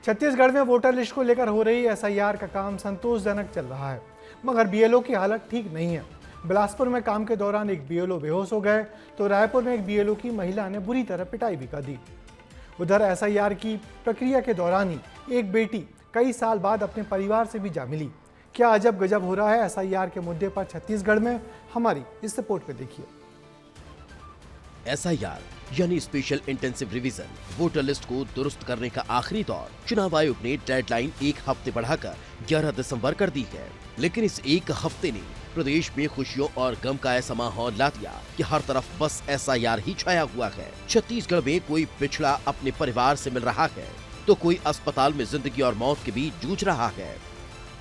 छत्तीसगढ़ में voter list को लेकर हो रही एसआईआर का काम संतोषजनक चल रहा है, मगर बीएलओ की हालत ठीक नहीं है। बिलासपुर में काम के दौरान एक बीएलओ बेहोश हो गए तो रायपुर में एक बीएलओ की महिला ने बुरी तरह पिटाई भी कर दी। उधर एसआईआर की प्रक्रिया के दौरान ही एक बेटी कई साल बाद अपने परिवार से भी जा मिली। क्या अजब गजब हो रहा है एसआईआर के मुद्दे पर छत्तीसगढ़ में, हमारी इस रिपोर्ट में देखिए। एसआईआर यानी special intensive revision voter list को दुरुस्त करने का आखिरी दौर। चुनाव आयोग ने डेडलाइन एक हफ्ते बढ़ाकर 11 दिसंबर कर दी है, लेकिन इस एक हफ्ते ने प्रदेश में खुशियों और गम का ऐसा माहौल ला दिया कि हर तरफ बस एसआईआर ही छाया हुआ है। छत्तीसगढ़ में कोई पिछड़ा अपने परिवार से मिल रहा है तो कोई अस्पताल में जिंदगी और मौत के बीच जूझ रहा है।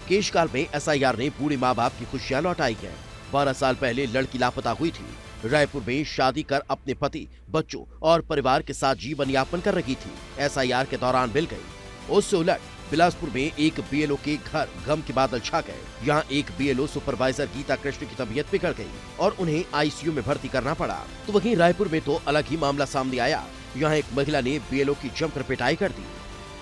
केशकाल में एसआईआर ने बूढ़े माँ बाप की खुशियां लौटाई है। 12 साल पहले लड़की लापता हुई थी। रायपुर में शादी कर अपने पति, बच्चों और परिवार के साथ जीवन यापन कर रही थी। एसआईआर के दौरान मिल गई। उससे उलट बिलासपुर में एक बीएलओ के घर गम के बादल छा गए। यहाँ एक बीएलओ सुपरवाइजर गीता कृष्ण की तबीयत बिगड़ गई और उन्हें आईसीयू में भर्ती करना पड़ा। तो वहीं रायपुर में तो अलग ही मामला सामने आया। यहाँ एक महिला ने बीएलओ की जमकर पिटाई कर दी।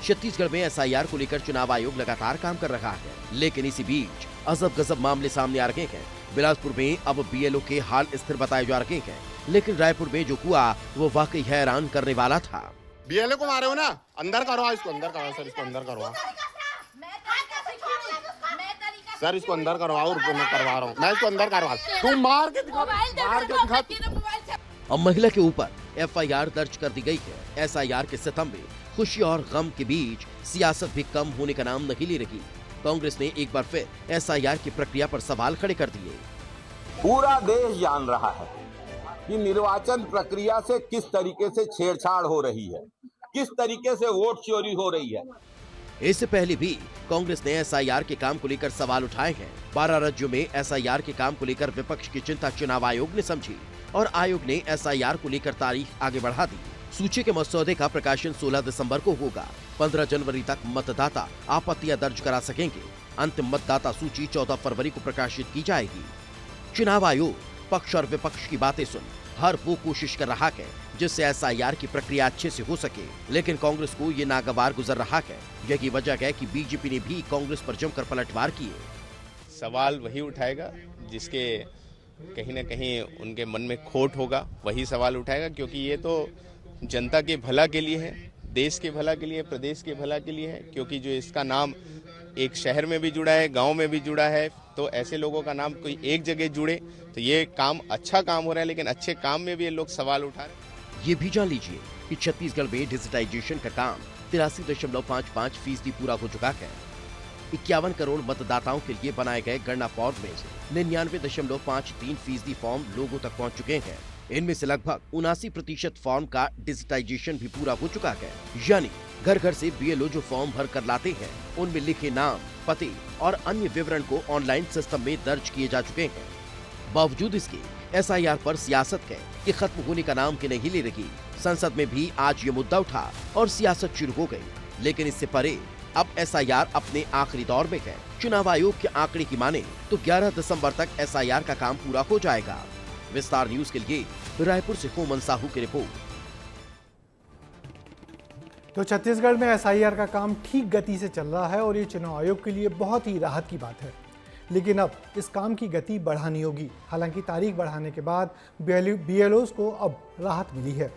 छत्तीसगढ़ में एसआईआर को लेकर चुनाव आयोग लगातार काम कर रहा है, लेकिन इसी बीच अजब गजब मामले सामने आ रहे हैं। बिलासपुर में अब बीएलओ के हाल स्थिर बताए जा रहे हैं, लेकिन रायपुर में जो हुआ वो वाकई हैरान करने वाला था। बीएलओ को मारे हो ना, अंदर करवा, इसको अंदर करवा सर, इसको अंदर करवा सर, इसको अंदर करवाओ। मैं करवा रहा हूँ, मैं इसको अंदर करवा। तुम मार के दिखा। अब महिला के ऊपर एफआईआर दर्ज कर दी गई है। एसआईआर के सितम में खुशी और गम के बीच सियासत भी कम होने का नाम नहीं ले रही। कांग्रेस ने एक बार फिर एसआईआर की प्रक्रिया पर सवाल खड़े कर दिए। पूरा देश जान रहा है कि निर्वाचन प्रक्रिया से किस तरीके से छेड़छाड़ हो रही है, किस तरीके से वोट चोरी हो रही है। इससे पहले भी कांग्रेस ने एसआईआर के काम को लेकर सवाल उठाए हैं। 12 राज्यों में एसआईआर के काम को लेकर विपक्ष की चिंता चुनाव आयोग ने समझी और आयोग ने एसआईआर को लेकर तारीख आगे बढ़ा दी। सूची के मसौदे का प्रकाशन 16 दिसंबर को होगा। 15 जनवरी तक मतदाता आपत्तियां दर्ज करा सकेंगे। अंतिम मतदाता सूची 14 फरवरी को प्रकाशित की जाएगी। चुनाव आयोग पक्ष और विपक्ष की बातें सुन हर वो कोशिश कर रहा है जिससे एसआईआर की प्रक्रिया अच्छे से हो सके, लेकिन कांग्रेस को ये नागवार गुजर रहा है। यही वजह है कि बीजेपी ने भी कांग्रेस पर जमकर पलटवार किए। सवाल वही उठाएगा जिसके कहीं न कहीं उनके मन में खोट होगा, वही सवाल उठाएगा, क्योंकि ये तो जनता के भला के लिए है, देश के भला के लिए, प्रदेश के भला के लिए है। क्योंकि जो इसका नाम एक शहर में भी जुड़ा है, गांव में भी जुड़ा है, तो ऐसे लोगों का नाम कोई एक जगह जुड़े तो ये काम अच्छा काम हो रहा है, लेकिन अच्छे काम में भी ये लोग सवाल उठा रहे हैं। ये भी जान लीजिए कि छत्तीसगढ़ में डिजिटाइजेशन का काम 83.55% पूरा हो चुका है। 51 करोड़ मतदाताओं के लिए बनाए गए गणना फॉर्म में से 99.53% फॉर्म लोगों तक पहुंच चुके हैं। इनमें से लगभग 79% फॉर्म का डिजिटाइजेशन भी पूरा हो चुका है। यानी घर घर से बीएलओ जो फॉर्म भर कर लाते हैं, उनमें लिखे नाम, पते और अन्य विवरण को ऑनलाइन सिस्टम में दर्ज किए जा चुके हैं। बावजूद इसके एसआईआर पर सियासत है कि खत्म होने का नाम की नहीं ले रही। संसद में भी आज ये मुद्दा उठा और सियासत शुरू हो गई। लेकिन इससे परे अब एसआईआर अपने आखिरी दौर में है। चुनाव आयोग के आंकड़े की माने तो 11 दिसंबर तक एसआईआर का काम पूरा हो जाएगा। विस्तार न्यूज के लिए रायपुर से होमन साहू की रिपोर्ट। तो छत्तीसगढ़ में एसआईआर का काम ठीक गति से चल रहा है और ये चुनाव आयोग के लिए बहुत ही राहत की बात है। लेकिन अब इस काम की गति बढ़ानी होगी। हालांकि तारीख बढ़ाने के बाद बीएलओज को अब राहत मिली है।